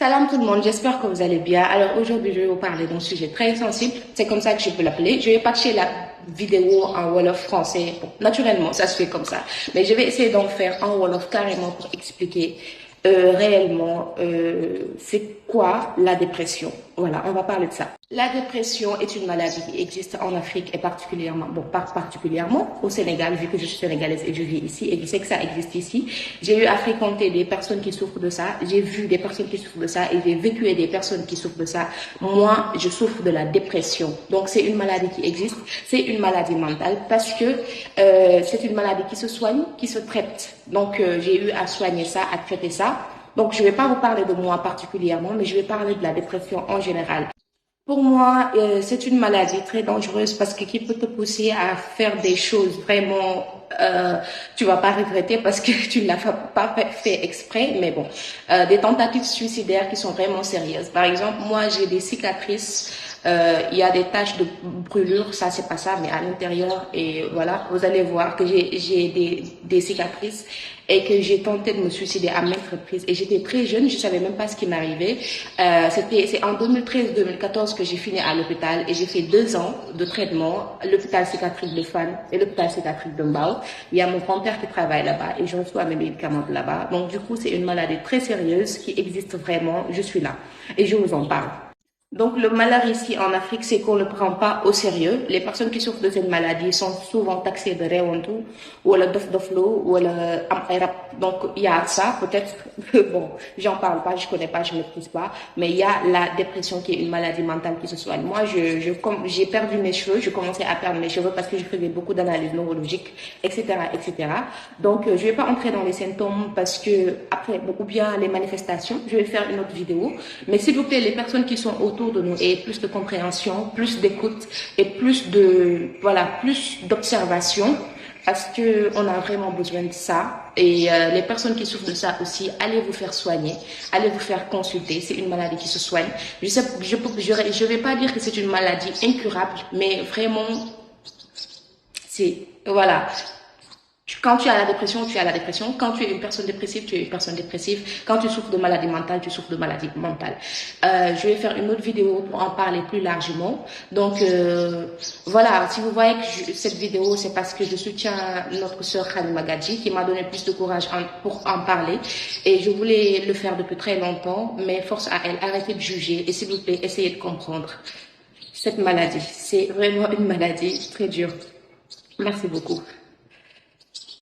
Salam tout le monde, j'espère que vous allez bien. Alors aujourd'hui, je vais vous parler d'un sujet très sensible. C'est comme ça que je peux l'appeler. Je vais patcher la vidéo en Wolof français. Bon, naturellement, ça se fait comme ça. Mais je vais essayer d'en faire en Wolof carrément pour expliquer réellement c'est quoi la dépression. Voilà, on va parler de ça. La dépression est une maladie qui existe en Afrique et particulièrement, bon, pas particulièrement au Sénégal, vu que je suis sénégalaise et je vis ici et je sais que ça existe ici. J'ai eu à fréquenter des personnes qui souffrent de ça, j'ai vu des personnes qui souffrent de ça et j'ai vécu avec des personnes qui souffrent de ça. Moi, je souffre de la dépression. Donc, c'est une maladie qui existe, c'est une maladie mentale parce que c'est une maladie qui se soigne, qui se traite. Donc, j'ai eu à soigner ça, à traiter ça. Donc, je ne vais pas vous parler de moi particulièrement, mais je vais parler de la dépression en général. Pour moi, c'est une maladie très dangereuse parce que qui peut te pousser à faire des choses vraiment, tu vas pas regretter parce que tu ne l'as pas fait exprès, mais bon, des tentatives suicidaires qui sont vraiment sérieuses. Par exemple, moi, j'ai des cicatrices. Il y a des taches de brûlure, ça c'est pas ça, mais à l'intérieur et voilà, vous allez voir que j'ai des cicatrices et que j'ai tenté de me suicider à maintes reprises et j'étais très jeune, je savais même pas ce qui m'arrivait. C'est en 2013-2014 que j'ai fini à l'hôpital et j'ai fait 2 ans de traitement, l'hôpital psychiatrique de Fann et l'hôpital psychiatrique de Mbao. Il y a mon grand-père qui travaille là-bas et je reçois mes médicaments de là-bas. Donc du coup, c'est une maladie très sérieuse qui existe vraiment. Je suis là et je vous en parle. Donc, le malheur ici en Afrique, c'est qu'on ne le prend pas au sérieux. Les personnes qui souffrent de cette maladie sont souvent taxées de rewantou, ou la doflo, ou la am. Donc, il y a ça, peut-être, bon, j'en parle pas, je connais pas, je maîtrise pas, mais il y a la dépression qui est une maladie mentale qui se soigne. Moi, j'ai perdu mes cheveux, je commençais à perdre mes cheveux parce que je faisais beaucoup d'analyses neurologiques, etc., etc. Donc, je vais pas entrer dans les symptômes parce que, après, ou bien les manifestations, je vais faire une autre vidéo. Mais s'il vous plaît, les personnes qui sont autour de nous et plus de compréhension, plus d'écoute et plus de voilà, plus d'observation parce que on a vraiment besoin de ça et les personnes qui souffrent de ça aussi, allez vous faire soigner, allez vous faire consulter, c'est une maladie qui se soigne. Je sais, je vais pas dire que c'est une maladie incurable, mais vraiment c'est voilà. Quand tu as la dépression, tu as la dépression. Quand tu es une personne dépressive, tu es une personne dépressive. Quand tu souffres de maladie mentale, tu souffres de maladie mentale. Je vais faire une autre vidéo pour en parler plus largement. Donc, voilà, si vous voyez que cette vidéo, c'est parce que je soutiens notre sœur Khalima Gadji qui m'a donné plus de courage pour en parler. Et je voulais le faire depuis très longtemps, mais force à elle, arrêtez de juger et s'il vous plaît, essayez de comprendre cette maladie. C'est vraiment une maladie très dure. Merci beaucoup.